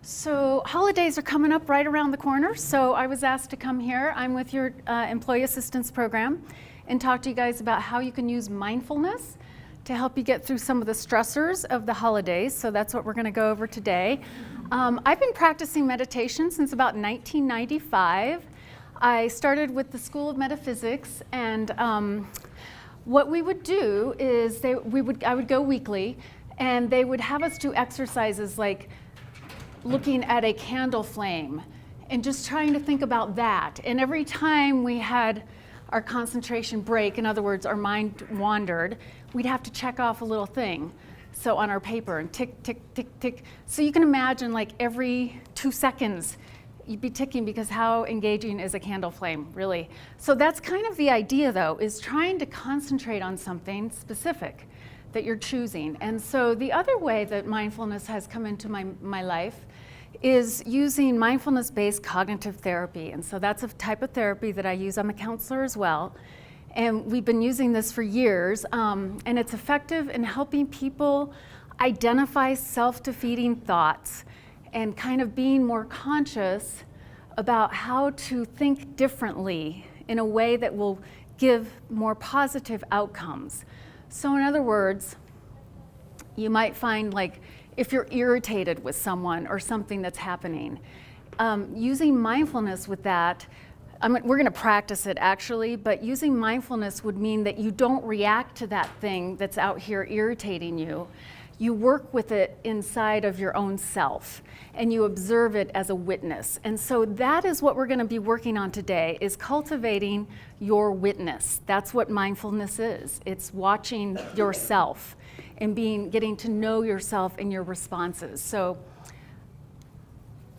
So holidays are coming up right around the corner, so I was asked to come here. I'm with your employee assistance program and talk to you guys about how you can use mindfulness to help you get through some of the stressors of the holidays. So that's what we're going to go over today. I've been practicing meditation since about 1995. I started with the School of Metaphysics, and what we would do is I would go weekly, and they would have us do exercises like looking at a candle flame and just trying to think about that. And every time we had our concentration break, in other words, our mind wandered, we'd have to check off a little thing. So on our paper, and tick, tick, tick, tick. So you can imagine like every 2 seconds, you'd be ticking, because how engaging is a candle flame, really? So that's kind of the idea, though, is trying to concentrate on something specific that you're choosing. And so the other way that mindfulness has come into my life is using mindfulness-based cognitive therapy. And so that's a type of therapy that I use. I'm a counselor as well. And we've been using this for years. And it's effective in helping people identify self-defeating thoughts and kind of being more conscious about how to think differently in a way that will give more positive outcomes. So in other words, you might find, like, if you're irritated with someone or something that's happening, using mindfulness with that, we're going to practice it actually, but using mindfulness would mean that you don't react to that thing that's out here irritating you. You work with it inside of your own self, and you observe it as a witness. And so that is what we're going to be working on today, is cultivating your witness. That's what mindfulness is. It's watching yourself and getting to know yourself and your responses. So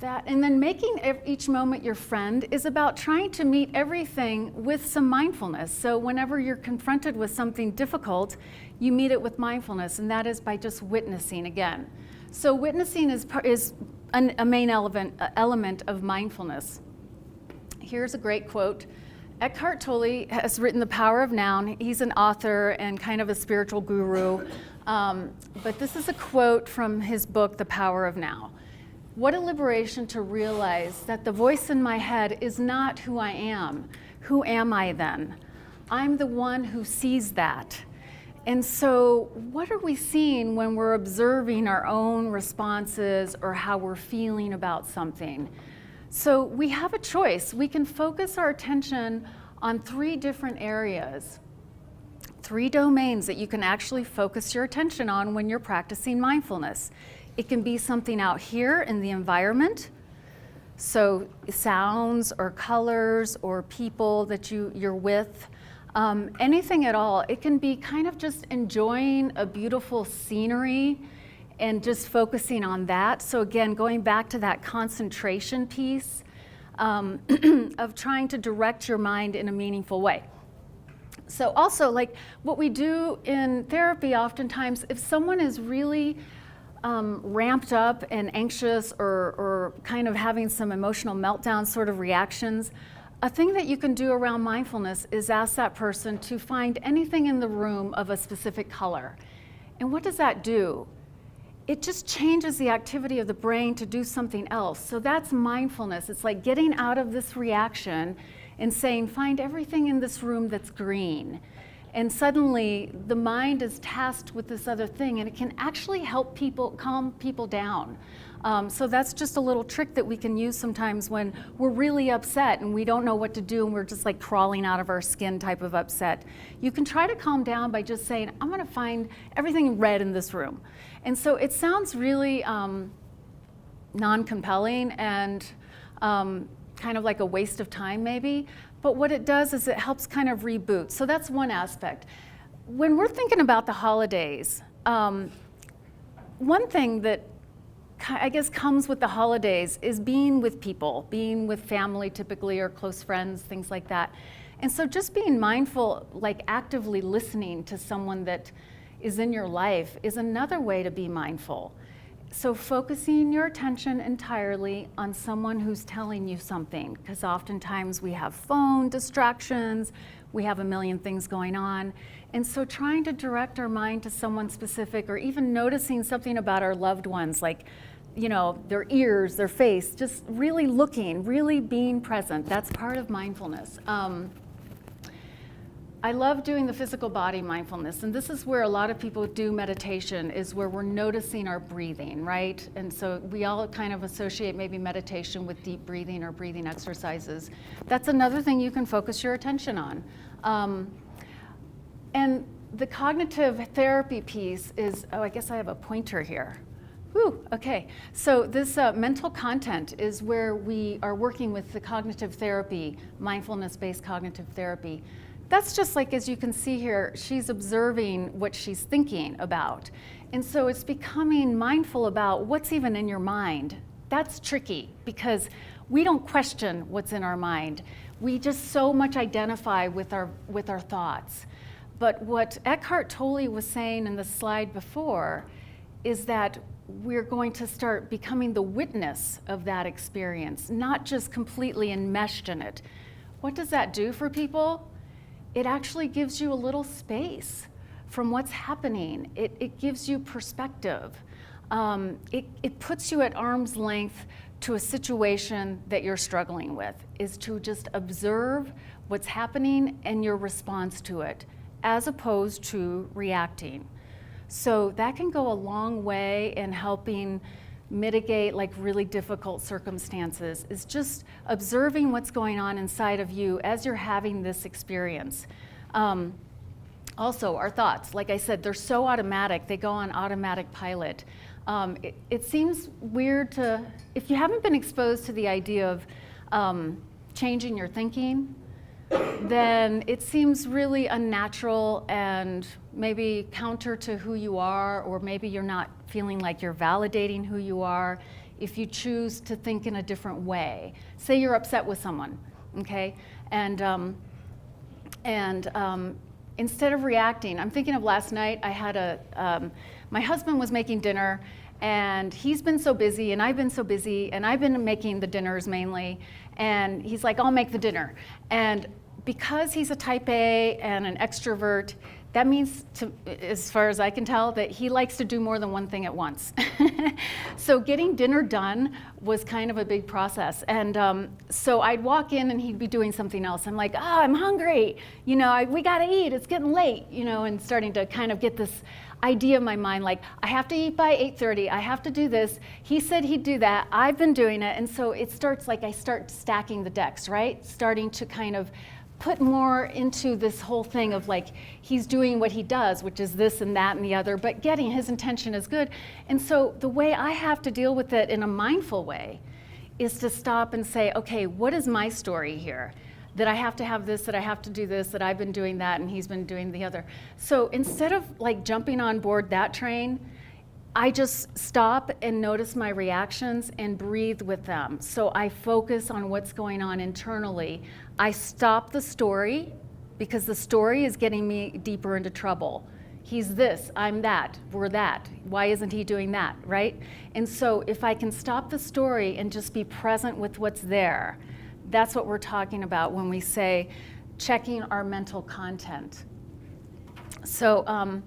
that, and then making each moment your friend, is about trying to meet everything with some mindfulness. So whenever you're confronted with something difficult, you meet it with mindfulness, and that is by just witnessing again. So witnessing is a main element of mindfulness. Here's a great quote. Eckhart Tolle has written The Power of Now. He's an author and kind of a spiritual guru. But this is a quote from his book, The Power of Now. What a liberation to realize that the voice in my head is not who I am. Who am I then? I'm the one who sees that. And so what are we seeing when we're observing our own responses or how we're feeling about something? So we have a choice. We can focus our attention on 3 different areas, 3 domains that you can actually focus your attention on when you're practicing mindfulness. It can be something out here in the environment, so sounds or colors or people that you're with, anything at all. It can be kind of just enjoying a beautiful scenery and just focusing on that. So again, going back to that concentration piece of trying to direct your mind in a meaningful way. So also, like what we do in therapy oftentimes, if someone is really ramped up and anxious or kind of having some emotional meltdown sort of reactions, a thing that you can do around mindfulness is ask that person to find anything in the room of a specific color. And what does that do? It just changes the activity of the brain to do something else. So that's mindfulness. It's like getting out of this reaction and saying, find everything in this room that's green. And suddenly the mind is tasked with this other thing, and it can actually help people, calm people down. So that's just a little trick that we can use sometimes when we're really upset and we don't know what to do and we're just like crawling out of our skin type of upset. You can try to calm down by just saying, I'm going to find everything red in this room. And so it sounds really non-compelling and kind of like a waste of time maybe, but what it does is it helps kind of reboot. So that's one aspect. When we're thinking about the holidays, one thing that I guess comes with the holidays is being with people, being with family typically, or close friends, things like that. And so just being mindful, like actively listening to someone that is in your life, is another way to be mindful. So focusing your attention entirely on someone who's telling you something, because oftentimes we have phone distractions, we have a million things going on. And so trying to direct our mind to someone specific, or even noticing something about our loved ones, like their ears, their face, just really looking, really being present. That's part of mindfulness. I love doing the physical body mindfulness, and this is where a lot of people do meditation, is where we're noticing our breathing, right? And so we all kind of associate maybe meditation with deep breathing or breathing exercises. That's another thing you can focus your attention on. And the cognitive therapy piece is, I guess I have a pointer here. Whew, okay, so this mental content is where we are working with the cognitive therapy, mindfulness-based cognitive therapy. That's just like, as you can see here, she's observing what she's thinking about. And so it's becoming mindful about what's even in your mind. That's tricky because we don't question what's in our mind. We just so much identify with our thoughts. But what Eckhart Tolle was saying in the slide before is that we're going to start becoming the witness of that experience, not just completely enmeshed in it. What does that do for people? It actually gives you a little space from what's happening. It gives you perspective. It puts you at arm's length to a situation that you're struggling with, is to just observe what's happening and your response to it, as opposed to reacting. So that can go a long way in helping mitigate like really difficult circumstances, is just observing what's going on inside of you as you're having this experience. Also, our thoughts, like I said, they're so automatic, they go on automatic pilot. It seems weird to, if you haven't been exposed to the idea of changing your thinking, then it seems really unnatural and maybe counter to who you are, or maybe you're not feeling like you're validating who you are if you choose to think in a different way. Say you're upset with someone, okay? And instead of reacting, I'm thinking of last night, I had my husband was making dinner, and he's been so busy, and I've been so busy, and I've been making the dinners mainly, and he's like, I'll make the dinner. And because he's a type A and an extrovert, that means, as far as I can tell, that he likes to do more than one thing at once. So getting dinner done was kind of a big process. And so I'd walk in and he'd be doing something else. I'm like, I'm hungry. We gotta eat, it's getting late, and starting to kind of get this idea in my mind, like, I have to eat by 8:30, I have to do this. He said he'd do that, I've been doing it. And so it starts like I start stacking the decks, right? Starting to kind of put more into this whole thing of like, he's doing what he does, which is this and that and the other, but getting his intention is good. And so the way I have to deal with it in a mindful way is to stop and say, okay, what is my story here? That I have to have this, that I have to do this, that I've been doing that, and he's been doing the other. So instead of like jumping on board that train, I just stop and notice my reactions and breathe with them. So I focus on what's going on internally. I stop the story because the story is getting me deeper into trouble. He's this, I'm that, we're that. Why isn't he doing that, right? And so if I can stop the story and just be present with what's there, that's what we're talking about when we say checking our mental content. So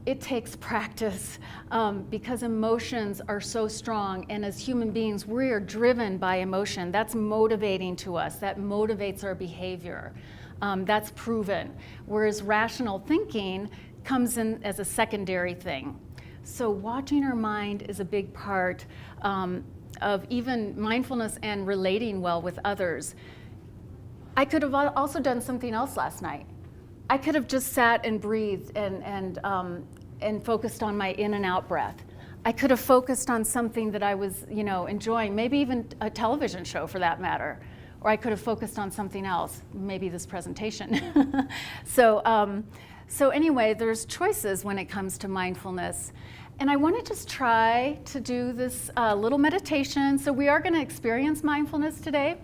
it takes practice because emotions are so strong, and as human beings, we are driven by emotion. That's motivating to us. That motivates our behavior. That's proven. Whereas rational thinking comes in as a secondary thing. So watching our mind is a big part of even mindfulness and relating well with others. I could have also done something else last night. I could have just sat and breathed and focused on my in and out breath. I could have focused on something that I was, enjoying, maybe even a television show for that matter. Or I could have focused on something else, maybe this presentation. So anyway, there's choices when it comes to mindfulness. And I want to just try to do this little meditation. So we are going to experience mindfulness today.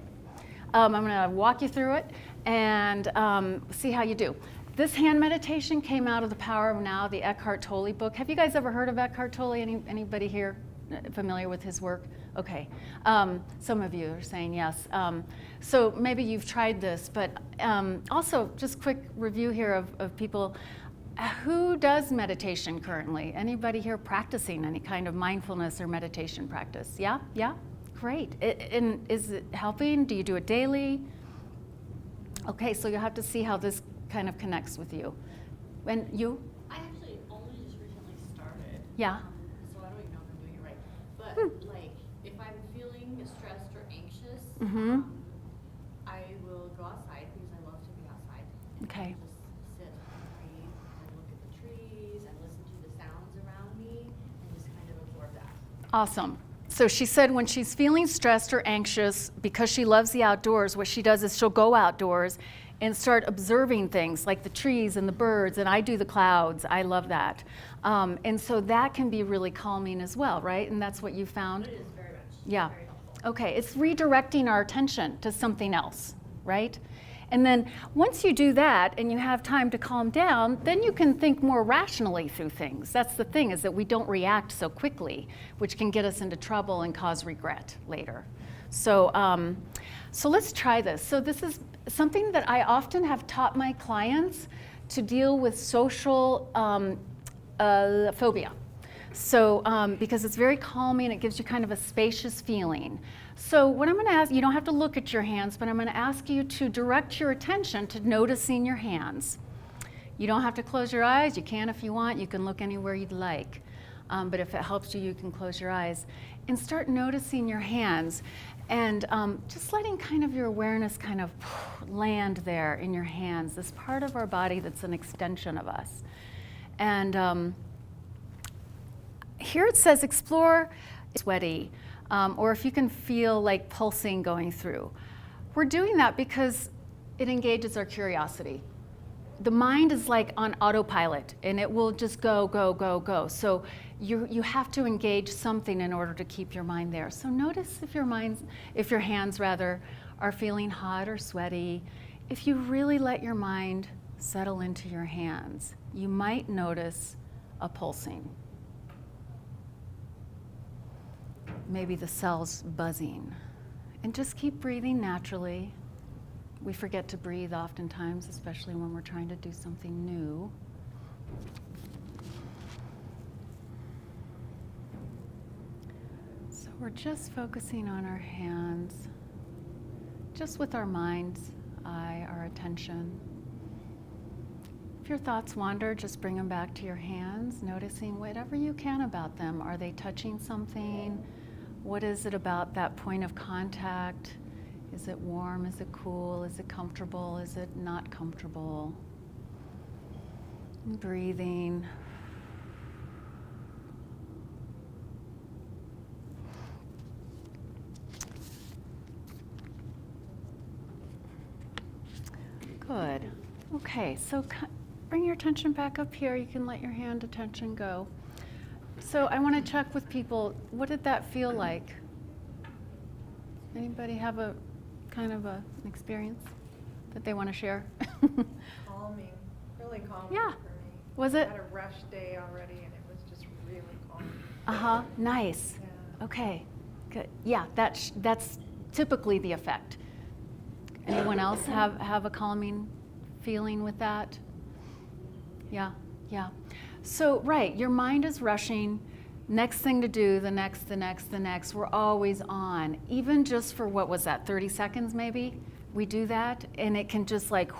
I'm going to walk you through it and see how you do. This hand meditation came out of The Power of Now, the Eckhart Tolle book. Have you guys ever heard of Eckhart Tolle? Anybody here familiar with his work? Okay. Some of you are saying yes. So maybe you've tried this, but also just quick review here of people. Who does meditation currently? Anybody here practicing any kind of mindfulness or meditation practice? Yeah, yeah, great. And is it helping? Do you do it daily? Okay, so you'll have to see how this kind of connects with you. And you? I actually only just recently started. Yeah. So I don't even know if I'm doing it right. But like, if I'm feeling stressed or anxious, I will go outside because I love to be outside. Okay. Just sit and breathe and look at the trees and listen to the sounds around me and just kind of absorb that. Awesome. So she said when she's feeling stressed or anxious, because she loves the outdoors, what she does is she'll go outdoors and start observing things like the trees and the birds, and I do the clouds. I love that. And so that can be really calming as well, right? And that's what you found? It is very much. Yeah. Very helpful. Okay, it's redirecting our attention to something else, right? And then once you do that and you have time to calm down, then you can think more rationally through things. That's the thing, is that we don't react so quickly, which can get us into trouble and cause regret later. So, so let's try this. So this is something that I often have taught my clients to deal with social phobia. So, because it's very calming, it gives you kind of a spacious feeling. So what I'm going to ask, you don't have to look at your hands, but I'm going to ask you to direct your attention to noticing your hands. You don't have to close your eyes. You can if you want. You can look anywhere you'd like. But if it helps you, you can close your eyes. And start noticing your hands. And just letting kind of your awareness kind of land there in your hands, this part of our body that's an extension of us. And here it says explore sweaty, or if you can feel like pulsing going through. We're doing that because it engages our curiosity. The mind is like on autopilot, and it will just go, go, go, go. So you have to engage something in order to keep your mind there. So notice if your hands rather are feeling hot or sweaty. If you really let your mind settle into your hands, you might notice a pulsing. Maybe the cells buzzing. And just keep breathing naturally. We forget to breathe oftentimes, especially when we're trying to do something new. So we're just focusing on our hands, just with our mind's eye, our attention. If your thoughts wander, just bring them back to your hands, noticing whatever you can about them. Are they touching something? What is it about that point of contact? Is it warm? Is it cool? Is it comfortable? Is it not comfortable? And breathing. Good. Okay, so bring your attention back up here. You can let your hand attention go. So I want to check with people, what did that feel like? Anybody have a kind of an experience that they want to share? Calming, really calming Yeah. for me. Was I it? had a rush day already and it was just really calming. Uh-huh, nice. Yeah. Okay, good. Yeah, that's typically the effect. Anyone else have a calming feeling with that? Yeah, yeah. So, right, your mind is rushing. Next thing to do, the next. We're always on. Even just for, what was that, 30 seconds maybe? We do that, and it can just like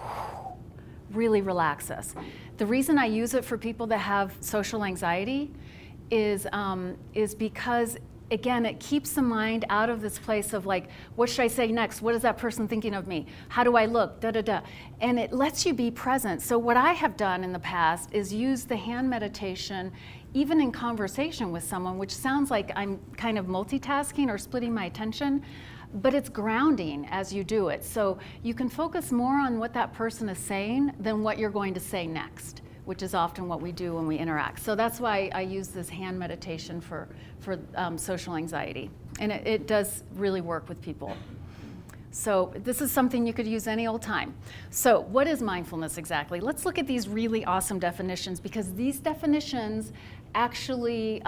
really relax us. The reason I use it for people that have social anxiety is because, again, it keeps the mind out of this place of like, what should I say next? What is that person thinking of me? How do I look? Da, da, da. And it lets you be present. So what I have done in the past is use the hand meditation even in conversation with someone, which sounds like I'm kind of multitasking or splitting my attention, but it's grounding as you do it. So you can focus more on what that person is saying than what you're going to say next, which is often what we do when we interact. So that's why I use this hand meditation for social anxiety. And it does really work with people. So this is something you could use any old time. So what is mindfulness exactly? Let's look at these really awesome definitions, because these definitions actually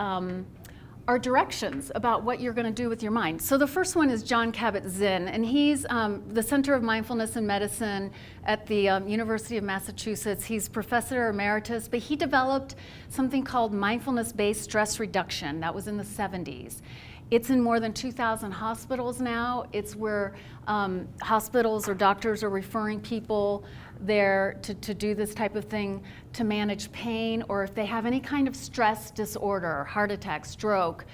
are directions about what you're going to do with your mind. So the first one is Jon Kabat-Zinn, and he's the Center of Mindfulness and Medicine at the University of Massachusetts. He's professor emeritus, but he developed something called mindfulness-based stress reduction. That was in the 70s. It's in more than 2,000 hospitals now. It's where hospitals or doctors are referring people there to do this type of thing to manage pain, or if they have any kind of stress disorder, heart attack, stroke,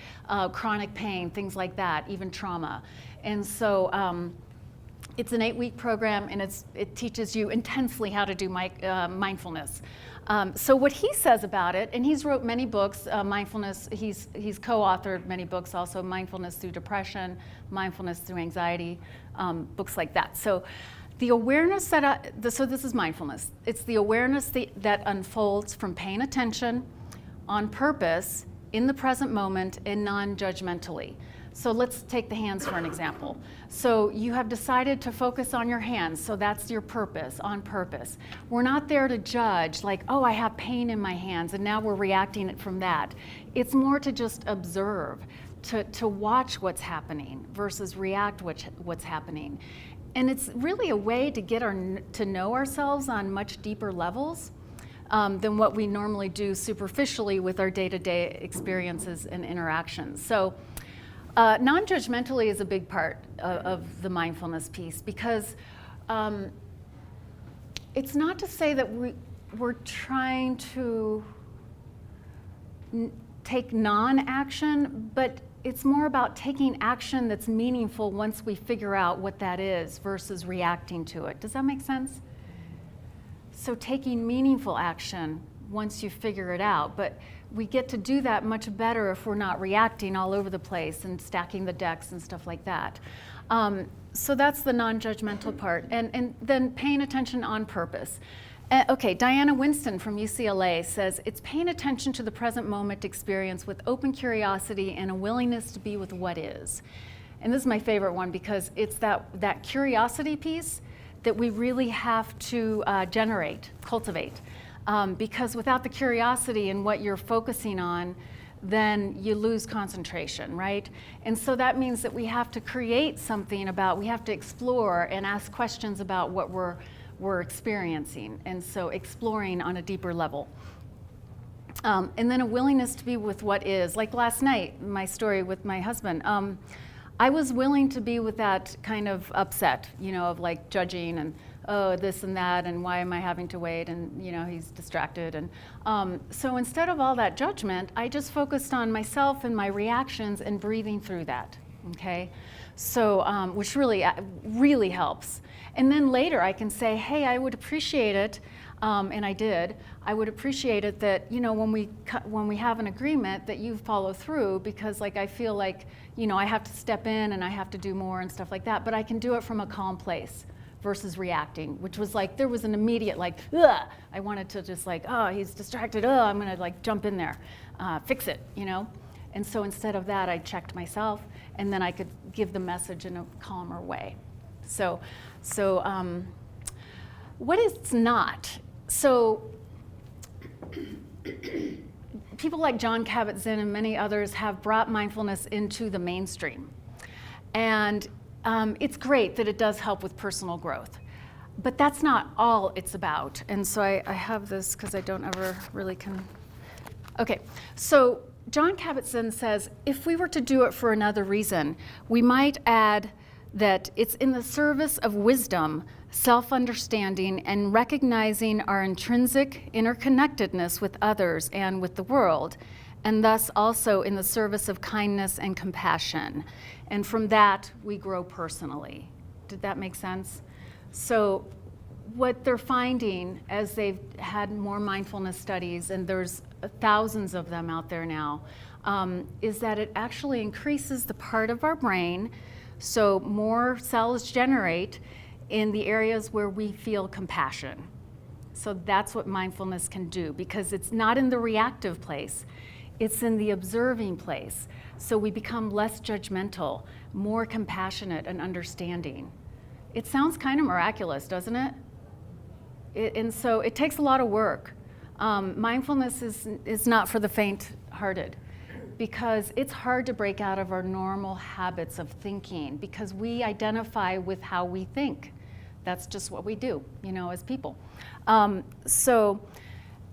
chronic pain, things like that, even trauma. And so it's an 8-week program, and it teaches you intensely how to do mindfulness. So what he says about it, and he's wrote many books, mindfulness, he's co-authored many books also, Mindfulness Through Depression, Mindfulness Through Anxiety, books like that. So the awareness so this is mindfulness. It's the awareness that unfolds from paying attention on purpose in the present moment and non-judgmentally. So let's take the hands for an example. So you have decided to focus on your hands, so that's your purpose, on purpose. We're not there to judge, like, oh, I have pain in my hands, and now we're reacting it from that. It's more to just observe, to watch what's happening versus react what's happening. And it's really a way to get to know ourselves on much deeper levels than what we normally do superficially with our day-to-day experiences and interactions. So non-judgmentally is a big part of the mindfulness piece, because it's not to say that we're trying to take non-action, but it's more about taking action that's meaningful once we figure out what that is versus reacting to it. Does that make sense? So taking meaningful action once you figure it out, but we get to do that much better if we're not reacting all over the place and stacking the decks and stuff like that. So that's the non-judgmental part, and then paying attention on purpose. Okay, Diana Winston from UCLA says, it's paying attention to the present moment experience with open curiosity and a willingness to be with what is. And this is my favorite one, because it's that curiosity piece that we really have to cultivate. Because without the curiosity and what you're focusing on, then you lose concentration, right? And so that means that we have to create something we have to explore and ask questions about what we're experiencing, and so exploring on a deeper level. And then a willingness to be with what is. Like last night, my story with my husband, I was willing to be with that kind of upset, of like judging and, oh, this and that, and why am I having to wait, and he's distracted. And so instead of all that judgment, I just focused on myself and my reactions and breathing through that, okay? So, which really helps. And then later I can say, hey, I would appreciate it, and I did. I would appreciate it that, when we have an agreement, that you follow through, because I feel like, I have to step in and I have to do more and stuff like that, but I can do it from a calm place versus reacting, which was there was an immediate ugh! I wanted to just oh, he's distracted, oh, I'm gonna jump in there, fix it, And so instead of that, I checked myself, and then I could give the message in a calmer way. So what it's not. So people like Jon Kabat-Zinn and many others have brought mindfulness into the mainstream. And it's great that it does help with personal growth. But that's not all it's about. And so I have this because I don't ever really can. Okay, so Jon Kabat-Zinn says, if we were to do it for another reason, we might add that it's in the service of wisdom, self-understanding, and recognizing our intrinsic interconnectedness with others and with the world, and thus also in the service of kindness and compassion. And from that, we grow personally. Did that make sense? So what they're finding as they've had more mindfulness studies, and there's thousands of them out there now, is that it actually increases the part of our brain, so more cells generate in the areas where we feel compassion. So that's what mindfulness can do, because it's not in the reactive place, it's in the observing place. So we become less judgmental, more compassionate and understanding. It sounds kind of miraculous, doesn't it? And so it takes a lot of work. Mindfulness is not for the faint-hearted, because it's hard to break out of our normal habits of thinking because we identify with how we think. That's just what we do, as people. So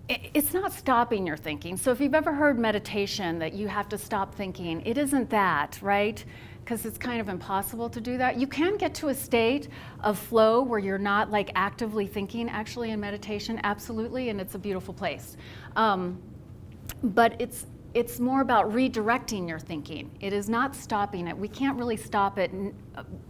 it's not stopping your thinking. So if you've ever heard meditation that you have to stop thinking, it isn't that, right? Because it's kind of impossible to do that. You can get to a state of flow where you're not like actively thinking actually in meditation, absolutely, and it's a beautiful place. But it's more about redirecting your thinking. It is not stopping it. We can't really stop it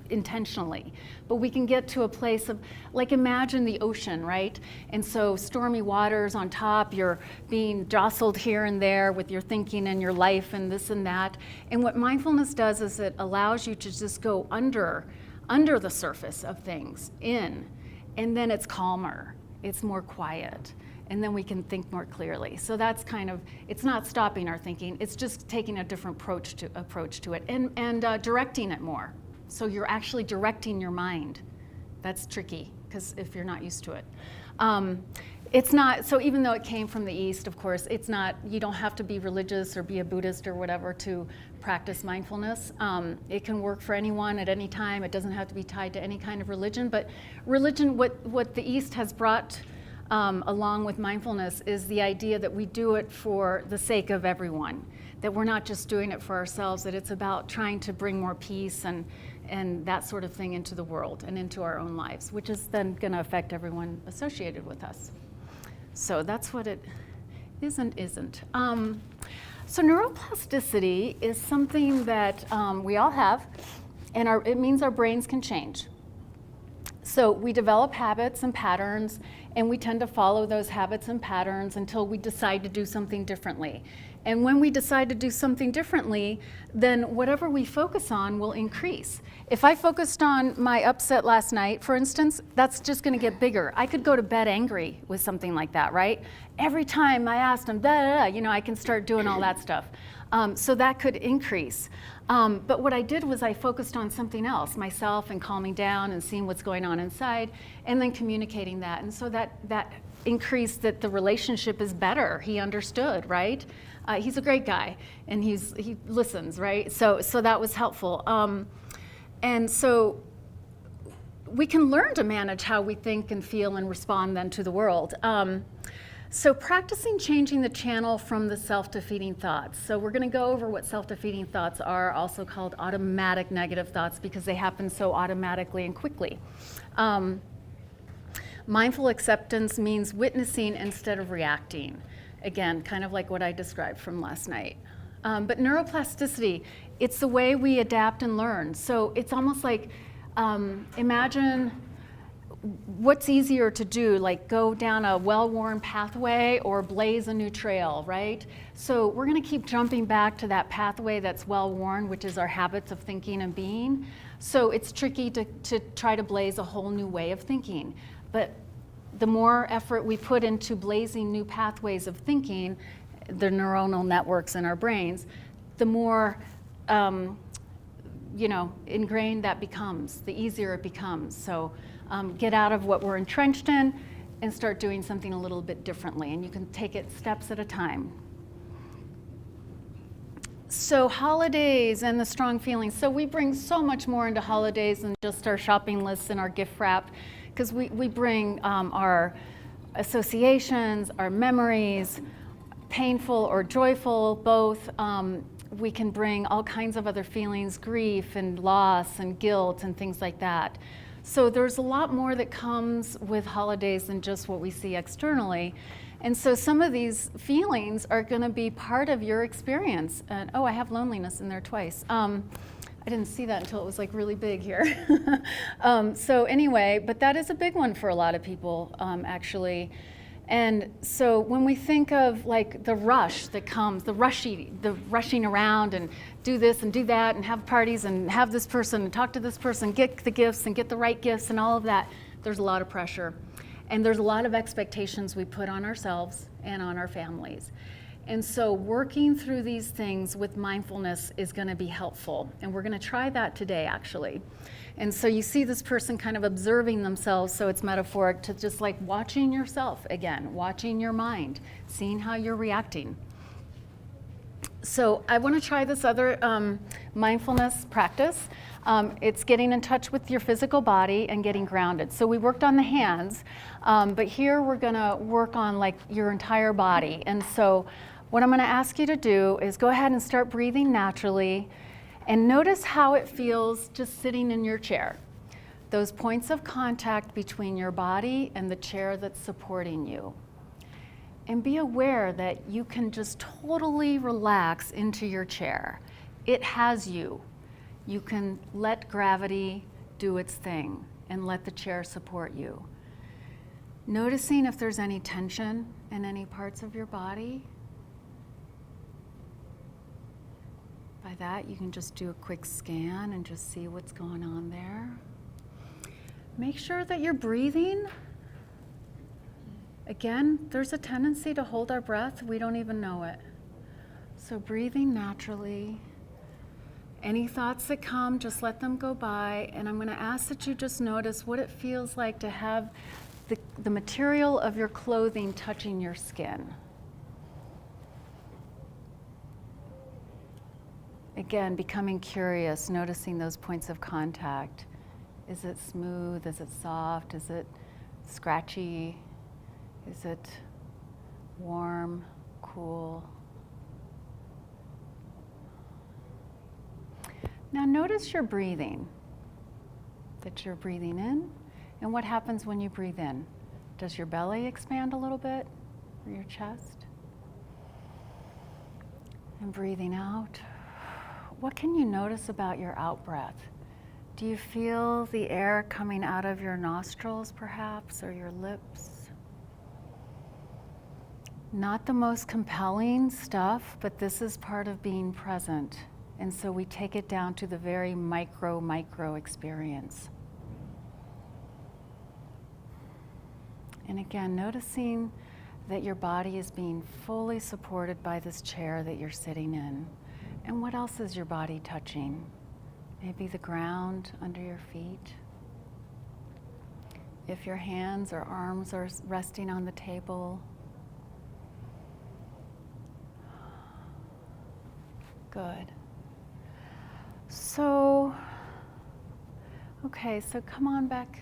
intentionally, but we can get to a place of, like, imagine the ocean, right? And so stormy waters on top, you're being jostled here and there with your thinking and your life and this and that. And what mindfulness does is it allows you to just go under the surface of things, and then it's calmer, it's more quiet. And then we can think more clearly. So that's kind of, it's not stopping our thinking, it's just taking a different approach to it and directing it more. So you're actually directing your mind. That's tricky, because if you're not used to it. It's not, so even though it came from the East, of course, it's not, you don't have to be religious or be a Buddhist or whatever to practice mindfulness. It can work for anyone at any time. It doesn't have to be tied to any kind of religion, but religion, what the East has brought along with mindfulness is the idea that we do it for the sake of everyone, that we're not just doing it for ourselves, that it's about trying to bring more peace and that sort of thing into the world and into our own lives, which is then going to affect everyone associated with us. So that's what it is and isn't. So neuroplasticity is something that we all have, and it means our brains can change. So we develop habits and patterns, and we tend to follow those habits and patterns until we decide to do something differently. And when we decide to do something differently, then whatever we focus on will increase. If I focused on my upset last night, for instance, that's just going to get bigger. I could go to bed angry with something like that, right? Every time I asked him, I can start doing all that stuff. So that could increase. But what I did was I focused on something else, myself, and calming down and seeing what's going on inside, and then communicating that. And so that increased that the relationship is better. He understood, right? He's a great guy, and he listens, right? So that was helpful. And so we can learn to manage how we think and feel and respond then to the world. So practicing changing the channel from the self-defeating thoughts. So we're going to go over what self-defeating thoughts are, also called automatic negative thoughts, because they happen so automatically and quickly. Mindful acceptance means witnessing instead of reacting. Again, kind of like what I described from last night. But neuroplasticity, it's the way we adapt and learn. So it's almost like, imagine what's easier to do, like go down a well-worn pathway or blaze a new trail, right? So we're going to keep jumping back to that pathway that's well-worn, which is our habits of thinking and being. So it's tricky to try to blaze a whole new way of thinking. But the more effort we put into blazing new pathways of thinking, the neuronal networks in our brains, the more ingrained that becomes, the easier it becomes. So get out of what we're entrenched in and start doing something a little bit differently. And you can take it steps at a time. So holidays and the strong feelings. So we bring so much more into holidays than just our shopping lists and our gift wrap, because we bring our associations, our memories, painful or joyful, both. We can bring all kinds of other feelings, grief and loss and guilt and things like that. So there's a lot more that comes with holidays than just what we see externally. And so some of these feelings are going to be part of your experience. And I have loneliness in there twice. I didn't see that until it was like really big here. So anyway, but that is a big one for a lot of people, actually. And so when we think of like the rush that comes, the rushing around and do this and do that and have parties and have this person and talk to this person, get the gifts and get the right gifts and all of that, there's a lot of pressure. And there's a lot of expectations we put on ourselves and on our families. And so working through these things with mindfulness is going to be helpful. And we're going to try that today, actually. And so you see this person kind of observing themselves, so it's metaphoric to just like watching yourself again, watching your mind, seeing how you're reacting. So I want to try this other mindfulness practice. It's getting in touch with your physical body and getting grounded. So we worked on the hands, but here we're going to work on like your entire body. And so what I'm going to ask you to do is go ahead and start breathing naturally and notice how it feels just sitting in your chair. Those points of contact between your body and the chair that's supporting you. And be aware that you can just totally relax into your chair. It has you. You can let gravity do its thing and let the chair support you. Noticing if there's any tension in any parts of your body. By that, you can just do a quick scan and just see what's going on there. Make sure that you're breathing. Again, there's a tendency to hold our breath. We don't even know it. So breathing naturally. Any thoughts that come, just let them go by. And I'm going to ask that you just notice what it feels like to have the material of your clothing touching your skin. Again, becoming curious, noticing those points of contact. Is it smooth? Is it soft? Is it scratchy? Is it warm, cool? Now notice your breathing, that you're breathing in, and what happens when you breathe in? Does your belly expand a little bit, or your chest? And breathing out, what can you notice about your out-breath? Do you feel the air coming out of your nostrils, perhaps, or your lips? Not the most compelling stuff, but this is part of being present. And so we take it down to the very micro experience. And again, noticing that your body is being fully supported by this chair that you're sitting in. And what else is your body touching? Maybe the ground under your feet. If your hands or arms are resting on the table. Good. So, okay, so come on back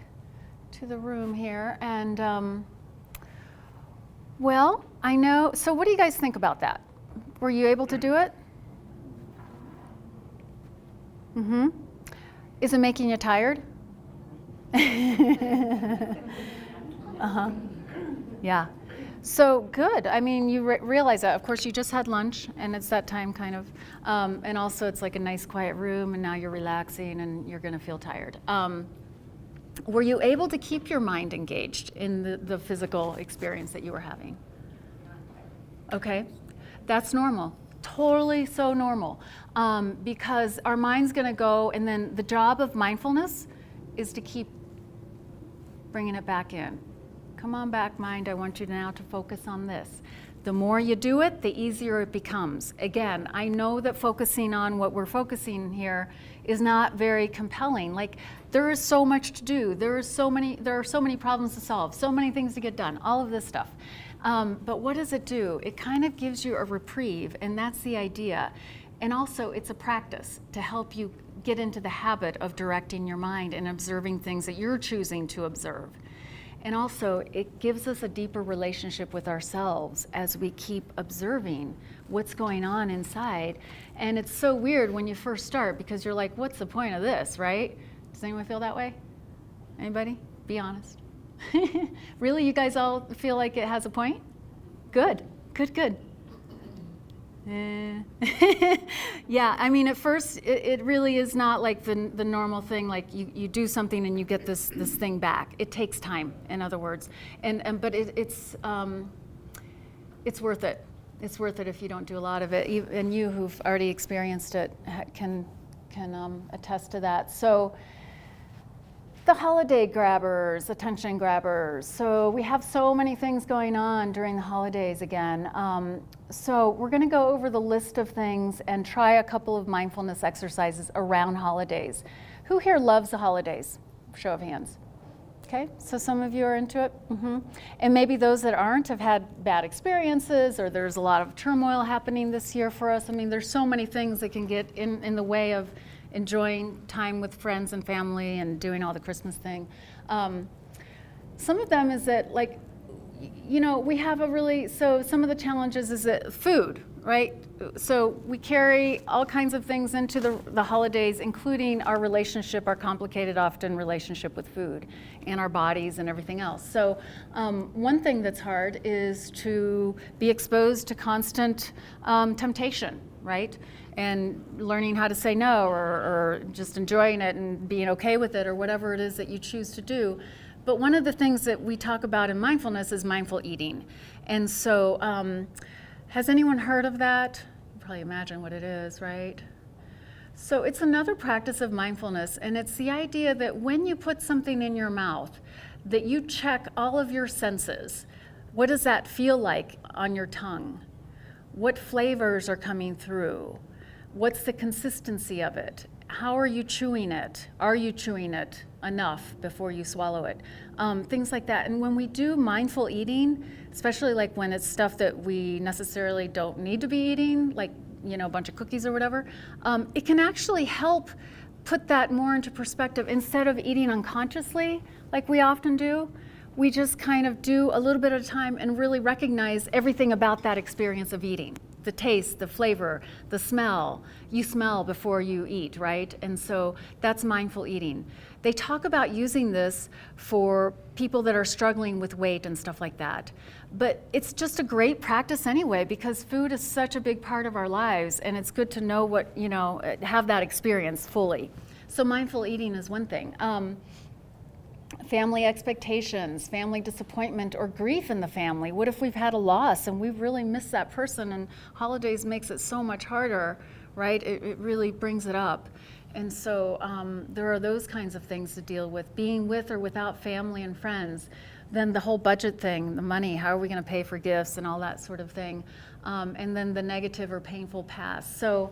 to the room here. And, well, I know, so what do you guys think about that? Were you able to do it? Mm-hmm. Is it making you tired? Uh-huh. Yeah. So good. I mean, you realize that. Of course, you just had lunch, and it's that time kind of. And also, it's like a nice, quiet room, and now you're relaxing, and you're going to feel tired. Were you able to keep your mind engaged in the physical experience that you were having? Okay. That's normal. Totally so normal. Because our mind's going to go, and then the job of mindfulness is to keep bringing it back in. Come on back, mind. I want you now to focus on this. The more you do it, the easier it becomes. Again, I know that focusing on what we're focusing here is not very compelling. Like, there is so much to do. There are so many problems to solve, so many things to get done, all of this stuff. But what does it do? It kind of gives you a reprieve, and that's the idea. And also, it's a practice to help you get into the habit of directing your mind and observing things that you're choosing to observe. And also, it gives us a deeper relationship with ourselves as we keep observing what's going on inside. And it's so weird when you first start, because you're like, what's the point of this, right? Does anyone feel that way? Anybody? Be honest. Really? You guys all feel like it has a point? Good. Yeah, I mean, at first, it really is not like the normal thing, like you do something and you get this thing back. It takes time, in other words. But it's worth it. It's worth it if you don't do a lot of it. And you who've already experienced it can attest to that. So the holiday grabbers, attention grabbers. So we have so many things going on during the holidays again. So we're going to go over the list of things and try a couple of mindfulness exercises around holidays. Who here loves the holidays? Show of hands. Okay, so some of you are into it. And maybe those that aren't have had bad experiences, or there's a lot of turmoil happening this year for us. I mean, there's so many things that can get in the way of enjoying time with friends and family and doing all the Christmas thing. Some of them is that, like, you know, we have so some of the challenges is that food, right? So we carry all kinds of things into the holidays, including our relationship, our complicated often relationship with food and our bodies and everything else. So one thing that's hard is to be exposed to constant temptation, right? And learning how to say no, or just enjoying it and being okay with it, or whatever it is that you choose to do. But one of the things that we talk about in mindfulness is mindful eating. And so has anyone heard of that? You probably imagine what it is, right? So it's another practice of mindfulness, and it's the idea that when you put something in your mouth, that you check all of your senses. What does that feel like on your tongue? What flavors are coming through? What's the consistency of it? How are you chewing it? Are you chewing it enough before you swallow it? Things like that. And when we do mindful eating, especially like when it's stuff that we necessarily don't need to be eating, like, you know, a bunch of cookies or whatever, it can actually help put that more into perspective. Instead of eating unconsciously, like we often do, we just kind of do a little bit at a time and really recognize everything about that experience of eating. The taste, the flavor, the smell. You smell before you eat, right? And so that's mindful eating. They talk about using this for people that are struggling with weight and stuff like that. But it's just a great practice anyway, because food is such a big part of our lives, and it's good to know what, you know, have that experience fully. So mindful eating is one thing. Family expectations, family disappointment, or grief in the family. What if we've had a loss and we've really missed that person, and holidays makes it so much harder, right? It really brings it up. And so there are those kinds of things to deal with, being with or without family and friends. Then the whole budget thing, the money, how are we going to pay for gifts and all that sort of thing. And then the negative or painful past. So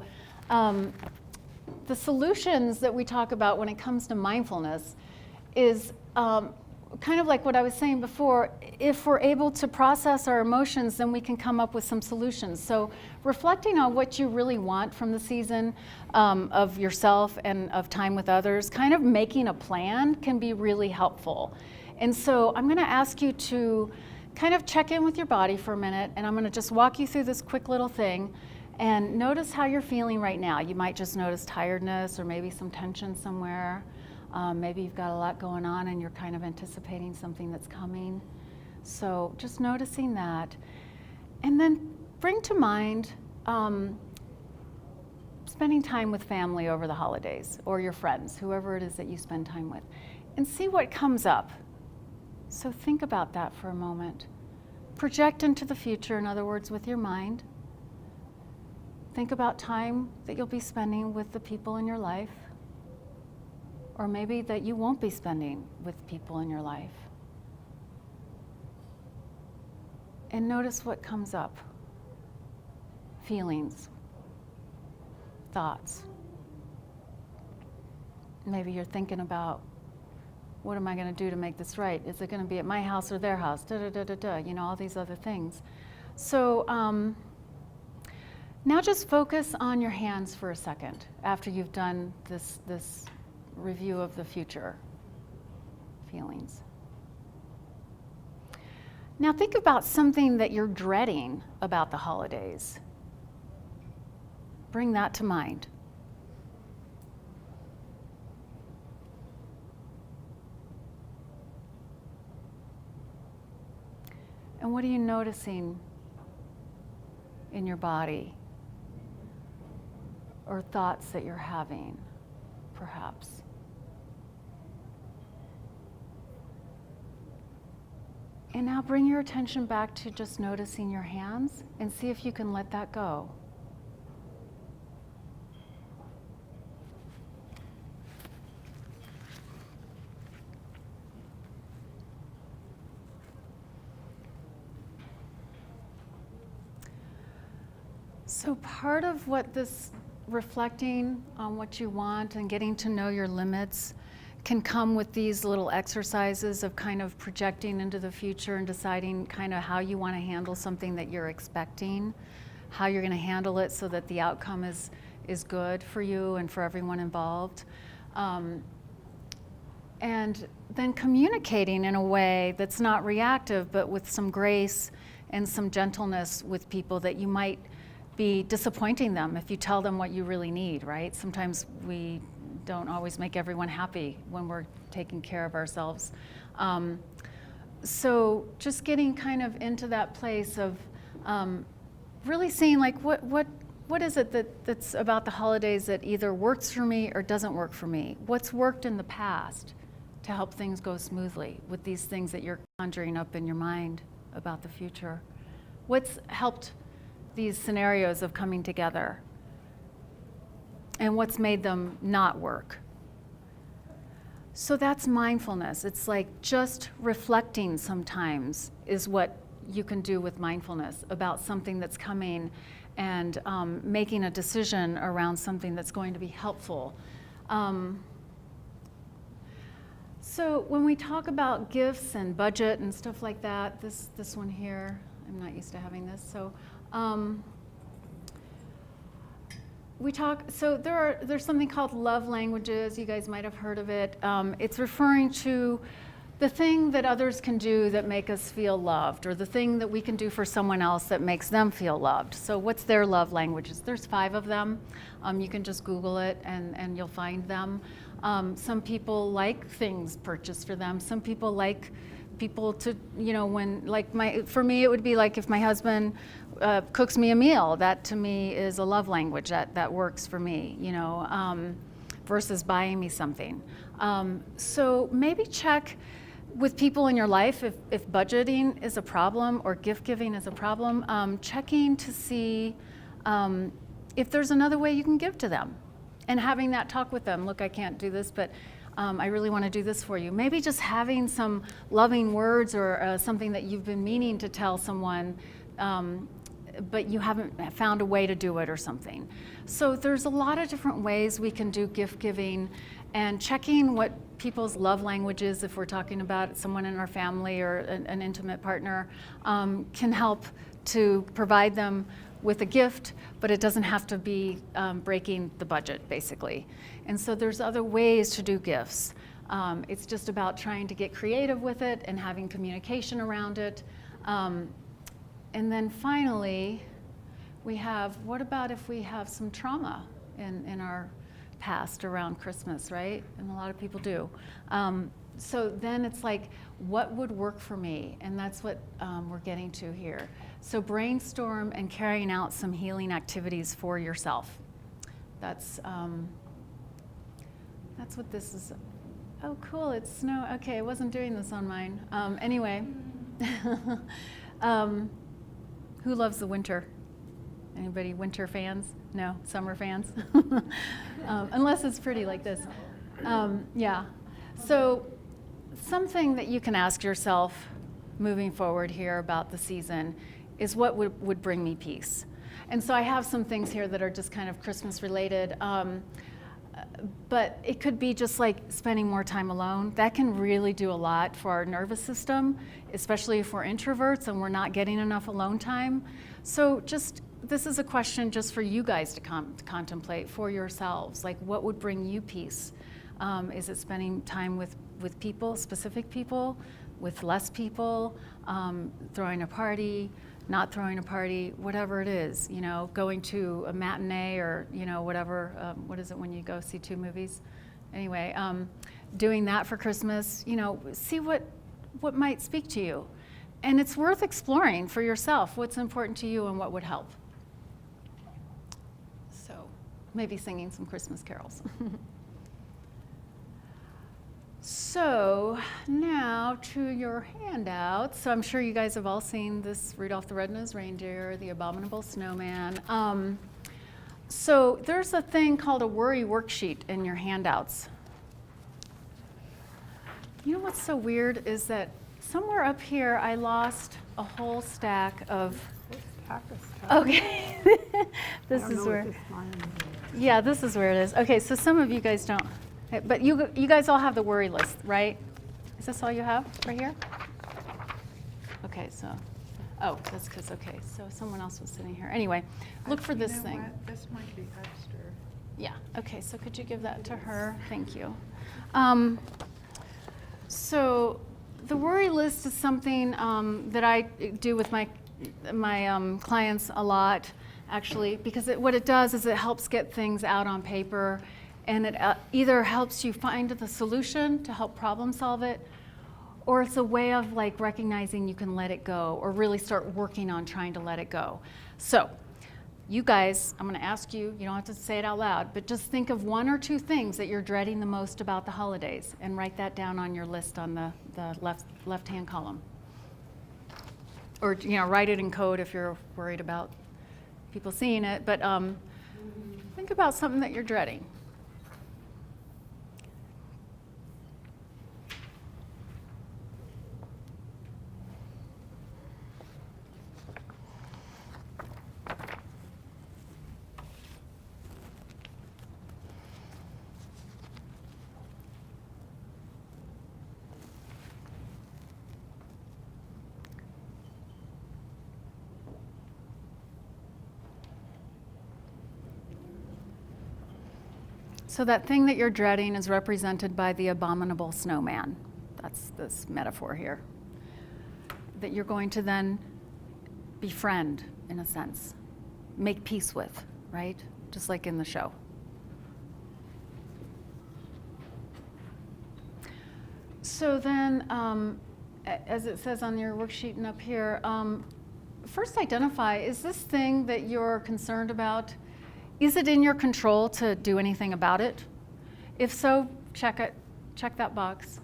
the solutions that we talk about when it comes to mindfulness is kind of like what I was saying before. If we're able to process our emotions, then we can come up with some solutions. So reflecting on what you really want from the season of yourself and of time with others, kind of making a plan can be really helpful. And so I'm going to ask you to kind of check in with your body for a minute, and I'm going to just walk you through this quick little thing and notice how you're feeling right now. You might just notice tiredness or maybe some tension somewhere. Maybe you've got a lot going on and you're kind of anticipating something that's coming. So just noticing that. And then bring to mind spending time with family over the holidays, or your friends, whoever it is that you spend time with, and see what comes up. So think about that for a moment. Project into the future, in other words, with your mind. Think about time that you'll be spending with the people in your life, or maybe that you won't be spending with people in your life. And notice what comes up. Feelings, thoughts. Maybe you're thinking about, what am I going to do to make this right? Is it going to be at my house or their house? Da, da, da, da, da. You know, all these other things. So now just focus on your hands for a second after you've done this review of the future feelings. Now think about something that you're dreading about the holidays. Bring that to mind. And what are you noticing in your body, or thoughts that you're having, perhaps? And now bring your attention back to just noticing your hands and see if you can let that go. So part of what this reflecting on what you want and getting to know your limits can come with these little exercises of kind of projecting into the future and deciding kind of how you want to handle something that you're expecting, how you're going to handle it so that the outcome is good for you and for everyone involved. And then communicating in a way that's not reactive, but with some grace and some gentleness with people that you might be disappointing them if you tell them what you really need, right? Sometimes we don't always make everyone happy when we're taking care of ourselves. So just getting kind of into that place of really seeing like what is it that's about the holidays that either works for me or doesn't work for me? What's worked in the past to help things go smoothly with these things that you're conjuring up in your mind about the future? What's helped these scenarios of coming together? And what's made them not work? So that's mindfulness. It's like just reflecting sometimes is what you can do with mindfulness about something that's coming and making a decision around something that's going to be helpful. So when we talk about gifts and budget and stuff like that, this one here, I'm not used to having this, so we talk, so there's something called love languages. You guys might have heard of it. It's referring to the thing that others can do that make us feel loved, or the thing that we can do for someone else that makes them feel loved. So what's their love languages? There's 5 of them. You can just Google it and you'll find them. Some people like things purchased for them. Some people like people to, for me it would be like if my husband cooks me a meal, that to me is a love language that works for me, versus buying me something. So maybe check with people in your life if budgeting is a problem or gift giving is a problem, checking to see if there's another way you can give to them and having that talk with them. Look, I can't do this, but I really want to do this for you. Maybe just having some loving words or something that you've been meaning to tell someone, but you haven't found a way to do it or something. So there's a lot of different ways we can do gift giving, and checking what people's love language is, if we're talking about someone in our family or an intimate partner, can help to provide them with a gift, but it doesn't have to be breaking the budget, basically. And so there's other ways to do gifts. It's just about trying to get creative with it and having communication around it. And then finally, we have, what about if we have some trauma in our past around Christmas, right? And a lot of people do. So then it's like, what would work for me? And that's what we're getting to here. So brainstorm and carrying out some healing activities for yourself. That's what this is. Oh, cool, it's snow. Okay, I wasn't doing this on mine. Anyway, who loves the winter? Anybody winter fans? No, summer fans? Unless it's pretty like this. Yeah, so something that you can ask yourself moving forward here about the season is what would bring me peace. And so I have some things here that are just kind of Christmas related, but it could be just like spending more time alone. That can really do a lot for our nervous system, especially if we're introverts and we're not getting enough alone time. So this is a question just for you guys to contemplate for yourselves. Like, what would bring you peace? Is it spending time with people, specific people, with less people, throwing a party, not throwing a party, whatever it is, going to a matinee or, whatever, what is it when you go see 2 movies? Anyway, doing that for Christmas, see what might speak to you. And it's worth exploring for yourself what's important to you and what would help. So maybe singing some Christmas carols. So now to your handouts. So I'm sure you guys have all seen this Rudolph the Red-Nosed Reindeer, the Abominable Snowman. So there's a thing called a worry worksheet in your handouts. You know what's so weird is that somewhere up here I lost a whole stack of. Okay, this is where. Yeah, this is where it is. Okay, so some of you guys don't. But you guys all have the worry list, right? Is this all you have right here? Okay, so, oh, that's because, okay, so someone else was sitting here. Anyway, look for this You know thing. what? This might be extra. Yeah, okay, so could you give that to her? Thank you. So the worry list is something that I do with my clients a lot, actually, because what it does is it helps get things out on paper, and it either helps you find the solution to help problem solve it, or it's a way of like recognizing you can let it go or really start working on trying to let it go. So you guys, I'm going to ask you, you don't have to say it out loud, but just think of 1 or 2 things that you're dreading the most about the holidays and write that down on your list on the left-hand column. Or write it in code if you're worried about people seeing it, but think about something that you're dreading. So that thing that you're dreading is represented by the abominable snowman. That's this metaphor here. That you're going to then befriend, in a sense, make peace with, right? Just like in the show. So then, as it says on your worksheet and up here, first identify, is this thing that you're concerned about, is it in your control to do anything about it? If so, check it. Check that box.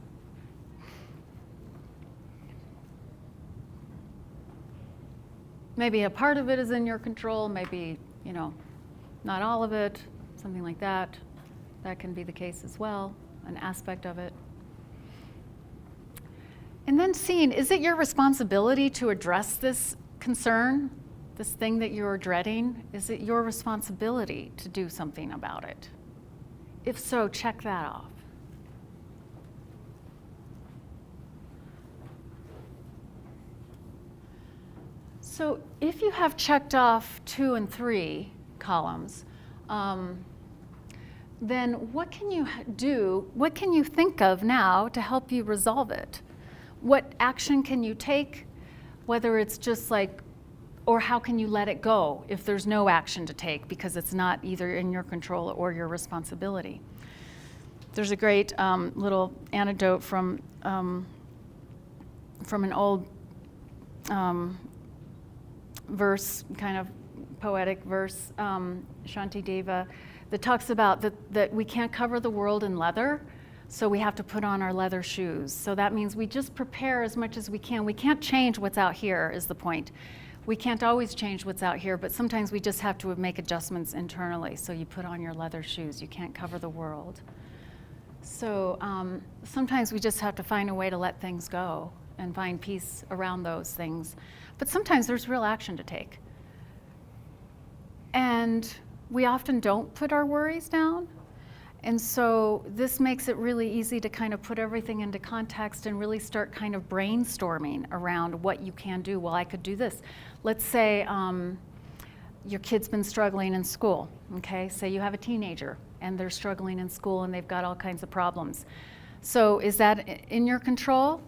Maybe a part of it is in your control, maybe, not all of it, something like that. That can be the case as well, an aspect of it. And then seeing, is it your responsibility to address this concern? This thing that you're dreading, is it your responsibility to do something about it? If so, check that off. So if you have checked off 2 and 3 columns, then what can you do, what can you think of now to help you resolve it? What action can you take, whether it's just like, or how can you let it go if there's no action to take because it's not either in your control or your responsibility? There's a great little anecdote from an old verse, kind of poetic verse, Shantideva, that talks about that we can't cover the world in leather, so we have to put on our leather shoes. So that means we just prepare as much as we can. We can't change what's out here, is the point. We can't always change what's out here, but sometimes we just have to make adjustments internally. So you put on your leather shoes. You can't cover the world. So sometimes we just have to find a way to let things go and find peace around those things. But sometimes there's real action to take. And we often don't put our worries down. And so this makes it really easy to kind of put everything into context and really start kind of brainstorming around what you can do. Well, I could do this. Let's say your kid's been struggling in school, okay? Say you have a teenager and they're struggling in school and they've got all kinds of problems. So is that in your control?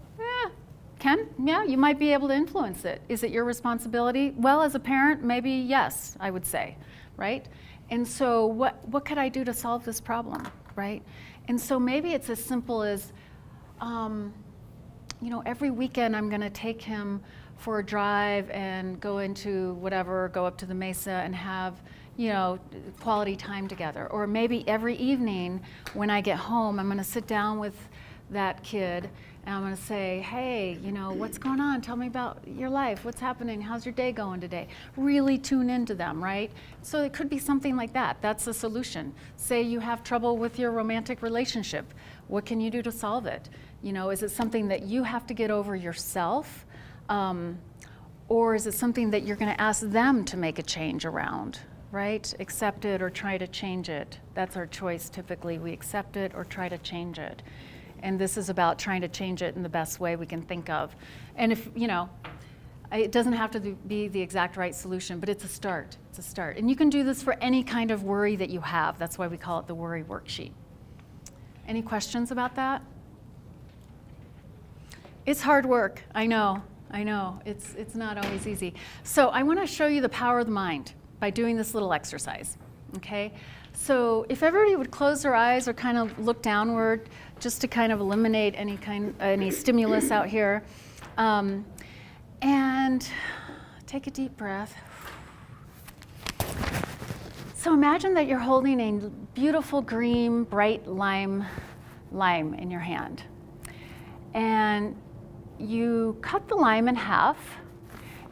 Yeah, you might be able to influence it. Is it your responsibility? Well, as a parent, maybe yes, I would say, right? And so what could I do to solve this problem, right? And so maybe it's as simple as, every weekend I'm gonna take him for a drive and go into whatever, go up to the mesa and have, quality time together. Or maybe every evening when I get home, I'm gonna sit down with that kid and I'm gonna say, hey, what's going on? Tell me about your life. What's happening? How's your day going today? Really tune into them, right? So it could be something like that. That's a solution. Say you have trouble with your romantic relationship. What can you do to solve it? Is it something that you have to get over yourself? Or is it something that you're gonna ask them to make a change around? right? Accept it or try to change it. That's our choice typically. We accept it or try to change it. And this is about trying to change it in the best way we can think of. And if, it doesn't have to be the exact right solution, but it's a start. It's a start. And you can do this for any kind of worry that you have. That's why we call it the worry worksheet. Any questions about that? It's hard work, I know. It's not always easy. So I want to show you the power of the mind by doing this little exercise, okay? So if everybody would close their eyes or kind of look downward just to kind of eliminate any stimulus out here. And take a deep breath. So imagine that you're holding a beautiful green, bright lime in your hand. And you cut the lime in half,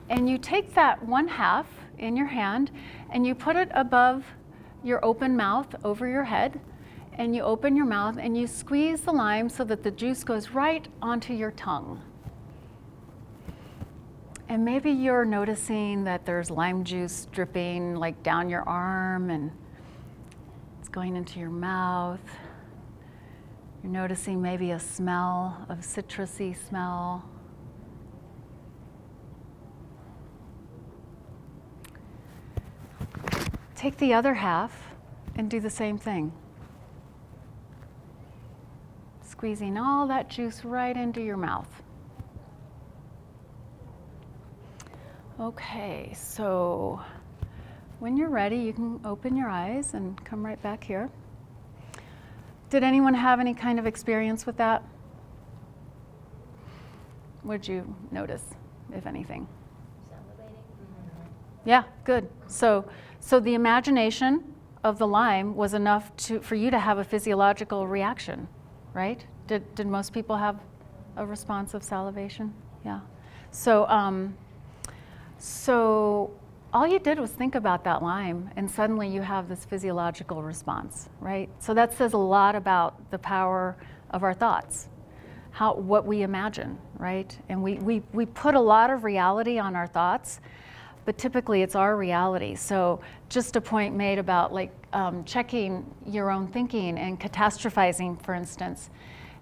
and you take that one half in your hand, and you put it above your open mouth over your head, and you open your mouth, and you squeeze the lime so that the juice goes right onto your tongue. And maybe you're noticing that there's lime juice dripping like down your arm, and it's going into your mouth. You're noticing maybe a smell, a citrusy smell. Take the other half and do the same thing. Squeezing all that juice right into your mouth. Okay, so when you're ready, you can open your eyes and come right back here. Did anyone have any kind of experience with that? What did you notice, if anything? Salivating. Yeah, good. So the imagination of the lime was enough for you to have a physiological reaction, right? Did most people have a response of salivation? Yeah. So all you did was think about that lime, and suddenly you have this physiological response, right? So that says a lot about the power of our thoughts, what we imagine, right? And we put a lot of reality on our thoughts, but typically it's our reality. So just a point made about checking your own thinking and catastrophizing, for instance.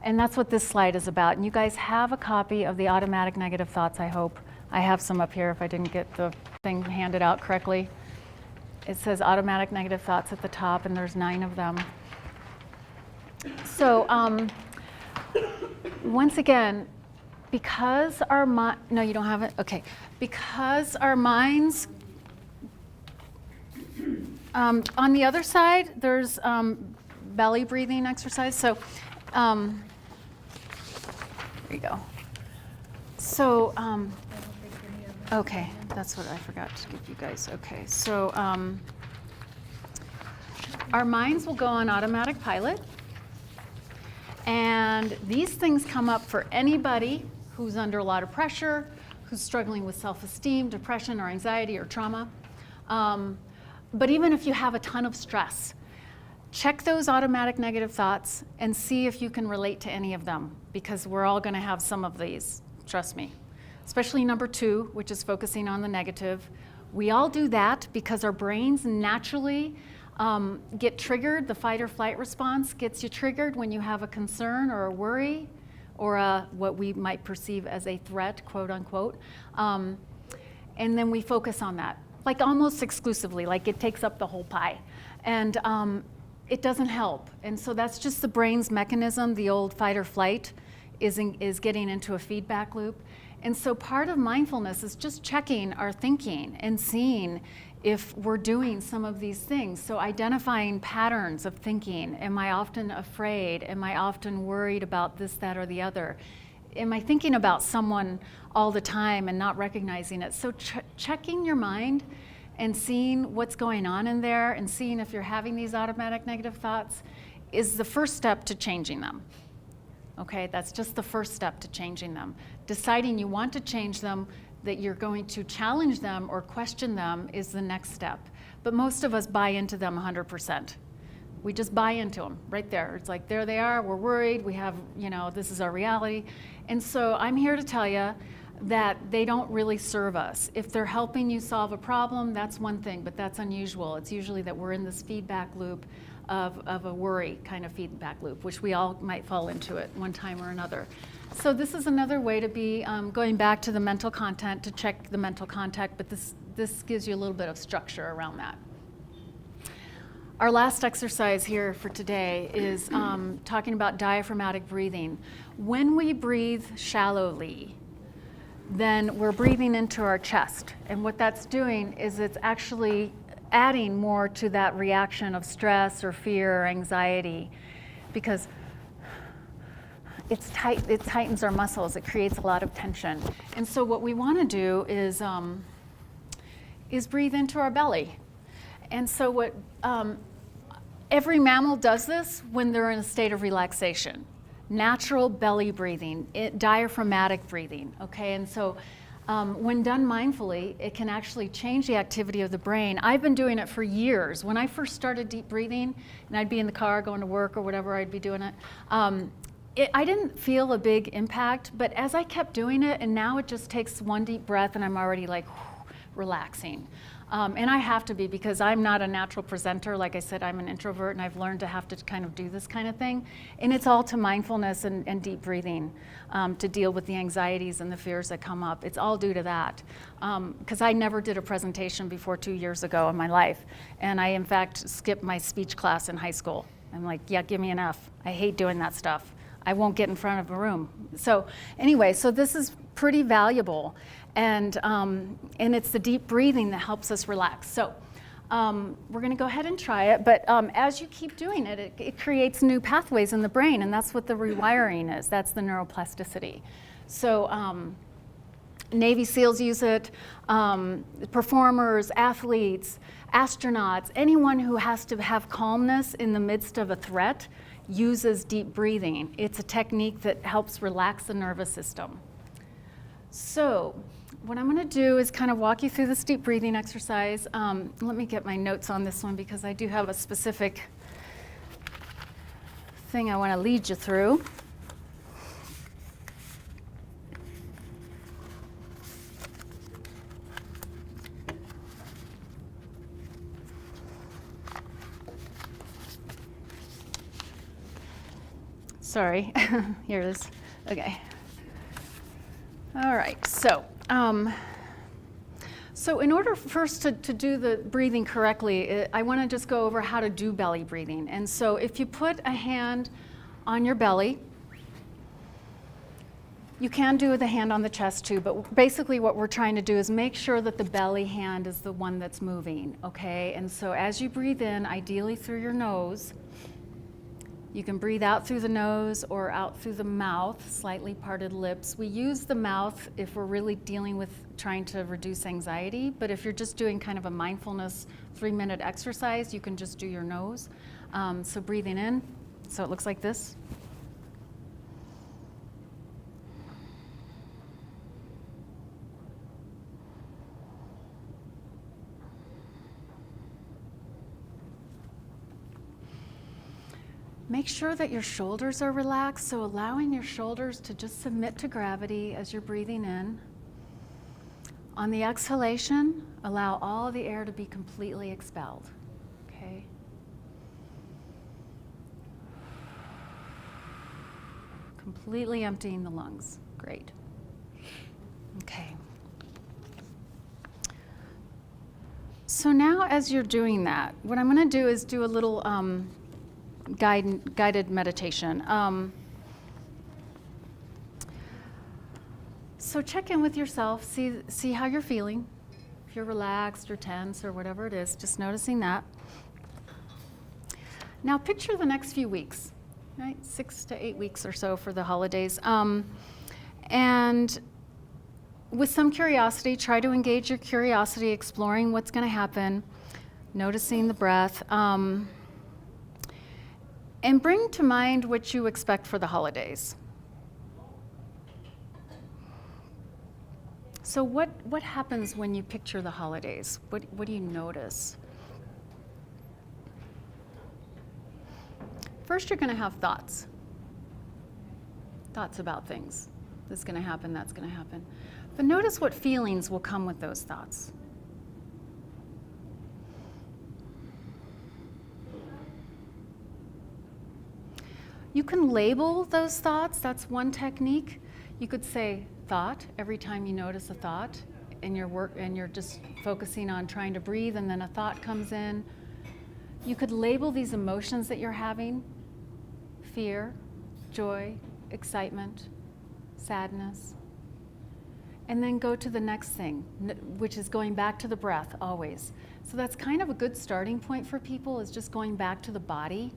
And that's what this slide is about. And you guys have a copy of the automatic negative thoughts, I hope. I have some up here if I didn't get the thing handed out correctly. It says automatic negative thoughts at the top, and there's 9 of them. So once again, because our mind, no, you don't have it? Okay. Because our minds, on the other side, there's belly breathing exercise. So there you go. So, okay, that's what I forgot to give you guys. Okay, so our minds will go on automatic pilot. And these things come up for anybody who's under a lot of pressure, who's struggling with self-esteem, depression, or anxiety, or trauma. But even if you have a ton of stress, check those automatic negative thoughts and see if you can relate to any of them, because we're all going to have some of these, trust me. Especially number 2, which is focusing on the negative. We all do that because our brains naturally get triggered. The fight or flight response gets you triggered when you have a concern or a worry or what we might perceive as a threat, quote unquote. And then we focus on that, like almost exclusively, like it takes up the whole pie. And it doesn't help. And so that's just the brain's mechanism. The old fight or flight is getting into a feedback loop. And so part of mindfulness is just checking our thinking and seeing if we're doing some of these things. So identifying patterns of thinking. Am I often afraid? Am I often worried about this, that, or the other? Am I thinking about someone all the time and not recognizing it? So checking your mind and seeing what's going on in there and seeing if you're having these automatic negative thoughts is the first step to changing them. Okay, that's just the first step to changing them. Deciding you want to change them, that you're going to challenge them or question them is the next step. But most of us buy into them 100%. We just buy into them right there. It's like, there they are, we're worried, we have, this is our reality. And so I'm here to tell you that they don't really serve us. If they're helping you solve a problem, that's one thing, but that's unusual. It's usually that we're in this feedback loop of a worry kind of feedback loop, which we all might fall into at one time or another. So this is another way to be going back to the mental content to check the mental content, but this gives you a little bit of structure around that. Our last exercise here for today is talking about diaphragmatic breathing. When we breathe shallowly, then we're breathing into our chest. And what that's doing is it's actually adding more to that reaction of stress or fear or anxiety, because it tightens our muscles. It creates a lot of tension. And so what we want to do is breathe into our belly. And so what every mammal does this when they're in a state of relaxation. Natural belly breathing, diaphragmatic breathing, okay? And so when done mindfully, it can actually change the activity of the brain. I've been doing it for years. When I first started deep breathing, and I'd be in the car going to work or whatever, I'd be doing it, I didn't feel a big impact, but as I kept doing it, and now it just takes one deep breath and I'm already like relaxing. And I have to be, because I'm not a natural presenter. Like I said, I'm an introvert, and I've learned to have to kind of do this kind of thing. And it's all to mindfulness and deep breathing to deal with the anxieties and the fears that come up. It's all due to that. Because I never did a presentation before 2 years ago in my life. And I, in fact, skipped my speech class in high school. I'm like, yeah, give me an F. I hate doing that stuff. I won't get in front of a room. So anyway, so this is pretty valuable. And it's the deep breathing that helps us relax. So we're going to go ahead and try it. But as you keep doing it, it creates new pathways in the brain. And that's what the rewiring is. That's the neuroplasticity. So Navy SEALs use it, performers, athletes, astronauts, anyone who has to have calmness in the midst of a threat uses deep breathing. It's a technique that helps relax the nervous system. So what I'm going to do is kind of walk you through this deep breathing exercise. Let me get my notes on this one, because I do have a specific thing I want to lead you through. Sorry, here it is. Okay. All right, so in order first to do the breathing correctly, I want to just go over how to do belly breathing. And so if you put a hand on your belly, you can do the hand on the chest too, but basically what we're trying to do is make sure that the belly hand is the one that's moving, okay? And so as you breathe in, ideally through your nose, you can breathe out through the nose or out through the mouth, slightly parted lips. We use the mouth if we're really dealing with trying to reduce anxiety, but if you're just doing kind of a mindfulness 3-minute exercise, you can just do your nose. So breathing in, so it looks like this. Make sure that your shoulders are relaxed, so allowing your shoulders to just submit to gravity as you're breathing in. On the exhalation, allow all the air to be completely expelled, okay? Completely emptying the lungs, great. Okay. So now as you're doing that, what I'm gonna do is do a little guided meditation. So check in with yourself, see how you're feeling. If you're relaxed or tense or whatever it is, just noticing that. Now picture the next few weeks, right? 6 to 8 weeks or so for the holidays. And with some curiosity, try to engage your curiosity, exploring what's going to happen, noticing the breath. And bring to mind what you expect for the holidays. So what happens when you picture the holidays? What do you notice? First, you're going to have thoughts about things. this is going to happen, that's going to happen. But notice what feelings will come with those thoughts. You can label those thoughts. That's one technique. You could say thought every time you notice a thought in your work, and you're just focusing on trying to breathe, and then a thought comes in. You could label these emotions that you're having: fear, joy, excitement, sadness. And then go to the next thing, which is going back to the breath always. So that's kind of a good starting point for people, is just going back to the body.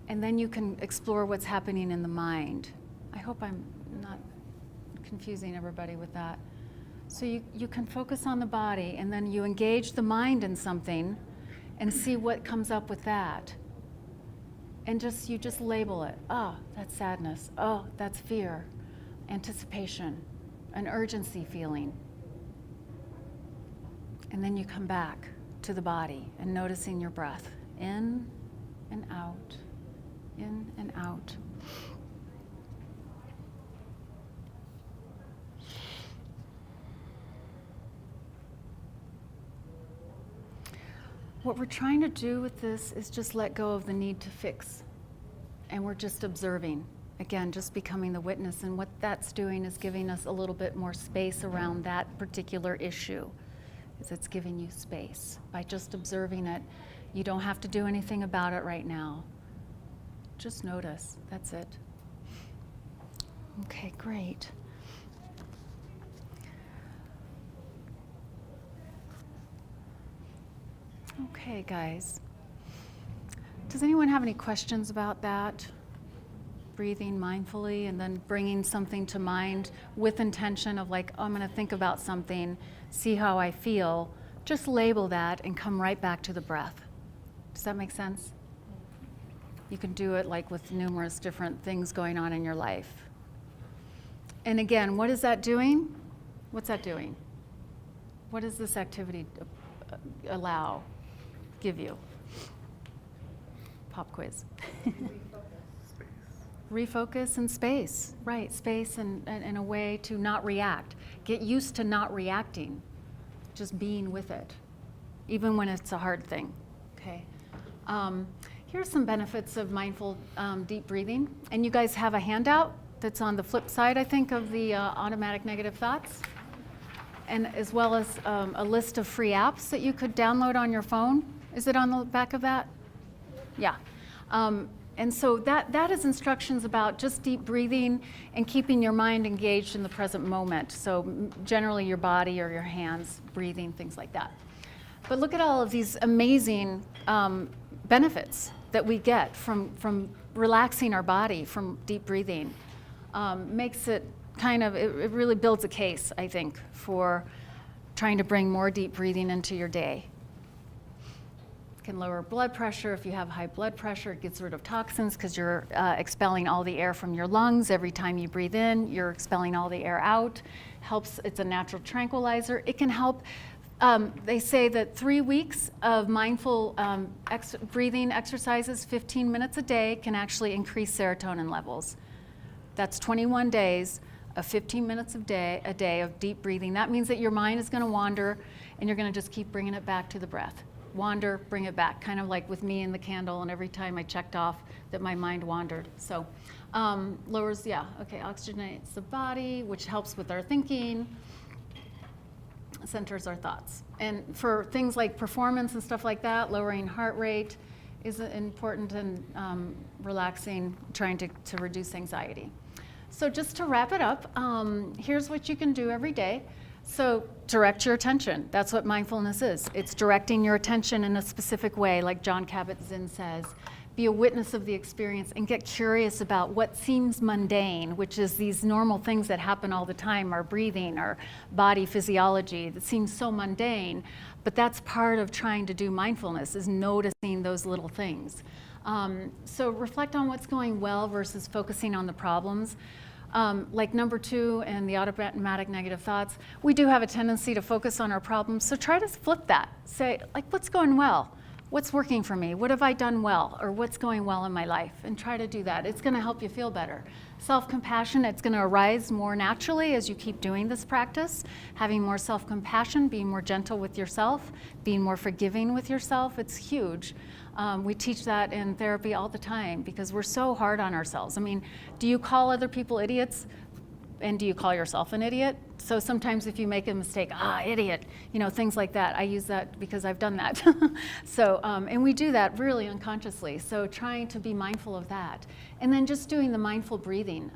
And then you can explore what's happening in the mind. I hope I'm not confusing everybody with that. So you can focus on the body, and then you engage the mind in something and see what comes up with that. And you just label it. Oh, that's sadness. Oh, that's fear, anticipation, an urgency feeling. And then you come back to the body and noticing your breath, in and out. In and out. What we're trying to do with this is just let go of the need to fix. And we're just observing. Again, just becoming the witness. And what that's doing is giving us a little bit more space around that particular issue. Is it's giving you space. By just observing it, you don't have to do anything about it right now. Just notice, that's it. Okay, great. Okay, guys. Does anyone have any questions about that? Breathing mindfully and then bringing something to mind with intention of like, oh, I'm going to think about something, see how I feel. Just label that and come right back to the breath. Does that make sense? You can do it like with numerous different things going on in your life. And again, what is that doing? What's that doing? What does this activity give you? Pop quiz. Refocus and space, right, space and a way to not react. Get used to not reacting, just being with it, even when it's a hard thing, okay? Here's some benefits of mindful deep breathing. And you guys have a handout that's on the flip side, I think, of the automatic negative thoughts. And as well as a list of free apps that you could download on your phone. Is it on the back of that? Yeah. And so that is instructions about just deep breathing and keeping your mind engaged in the present moment. So generally your body or your hands, breathing, things like that. But look at all of these amazing benefits that we get from relaxing our body, from deep breathing. Makes it it really builds a case, I think, for trying to bring more deep breathing into your day. It can lower blood pressure. If you have high blood pressure, it gets rid of toxins because you're expelling all the air from your lungs. Every time you breathe in, you're expelling all the air out. It's a natural tranquilizer. It can help. They say that 3 weeks of mindful breathing exercises, 15 minutes a day, can actually increase serotonin levels. That's 21 days of 15 minutes a day of deep breathing. That means that your mind is going to wander, and you're going to just keep bringing it back to the breath. Wander, bring it back, kind of like with me and the candle, and every time I checked off that my mind wandered. So oxygenates the body, which helps with our thinking, centers our thoughts. And for things like performance and stuff like that, lowering heart rate is important in relaxing, trying to reduce anxiety. So just to wrap it up, here's what you can do every day. So direct your attention. That's what mindfulness is. It's directing your attention in a specific way, like Jon Kabat-Zinn says. Be a witness of the experience and get curious about what seems mundane, which is these normal things that happen all the time, our breathing, our body physiology, that seems so mundane. But that's part of trying to do mindfulness, is noticing those little things. So reflect on what's going well versus focusing on the problems. Like number 2 and the automatic negative thoughts, we do have a tendency to focus on our problems. So try to flip that. Say, like, what's going well? what's working for me? What have I done well? Or what's going well in my life? And try to do that. It's going to help you feel better. Self-compassion, it's going to arise more naturally as you keep doing this practice. Having more self-compassion, being more gentle with yourself, being more forgiving with yourself, it's huge. We teach that in therapy all the time because we're so hard on ourselves. I mean, do you call other people idiots? And do you call yourself an idiot? So sometimes if you make a mistake, idiot, things like that. I use that because I've done that. So, and we do that really unconsciously. So trying to be mindful of that. And then just doing the mindful breathing.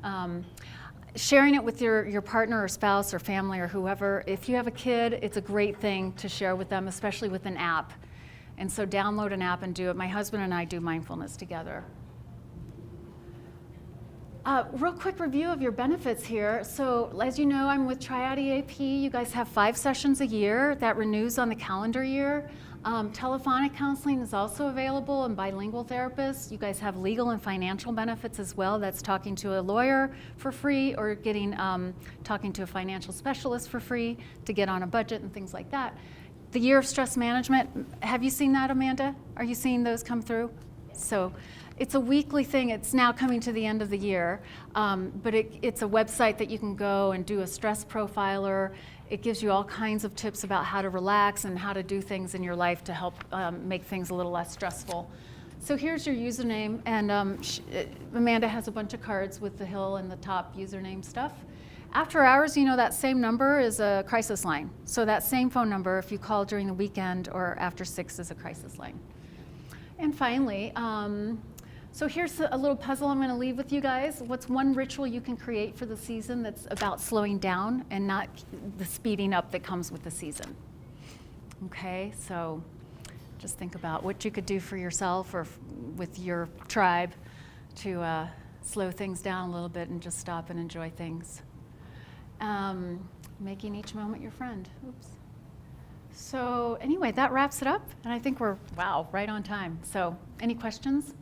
Sharing it with your partner or spouse or family or whoever. If you have a kid, it's a great thing to share with them, especially with an app. And so download an app and do it. My husband and I do mindfulness together. Real quick review of your benefits here. So as you know, I'm with Triad EAP. You guys have 5 sessions a year that renews on the calendar year. Telephonic counseling is also available and bilingual therapists. You guys have legal and financial benefits as well. That's talking to a lawyer for free or talking to a financial specialist for free to get on a budget and things like that. The year of stress management, have you seen that, Amanda? Are you seeing those come through? So it's a weekly thing. It's now coming to the end of the year, but it's a website that you can go and do a stress profiler. It gives you all kinds of tips about how to relax and how to do things in your life to help make things a little less stressful. So here's your username, and Amanda has a bunch of cards with the hill and the top username stuff. After hours, that same number is a crisis line. So that same phone number, if you call during the weekend or after 6, is a crisis line. And finally, so here's a little puzzle I'm going to leave with you guys. What's one ritual you can create for the season that's about slowing down and not the speeding up that comes with the season? Okay, so just think about what you could do for yourself or with your tribe to slow things down a little bit and just stop and enjoy things. Making each moment your friend. Oops. So anyway, that wraps it up, and I think we're, right on time. So any questions?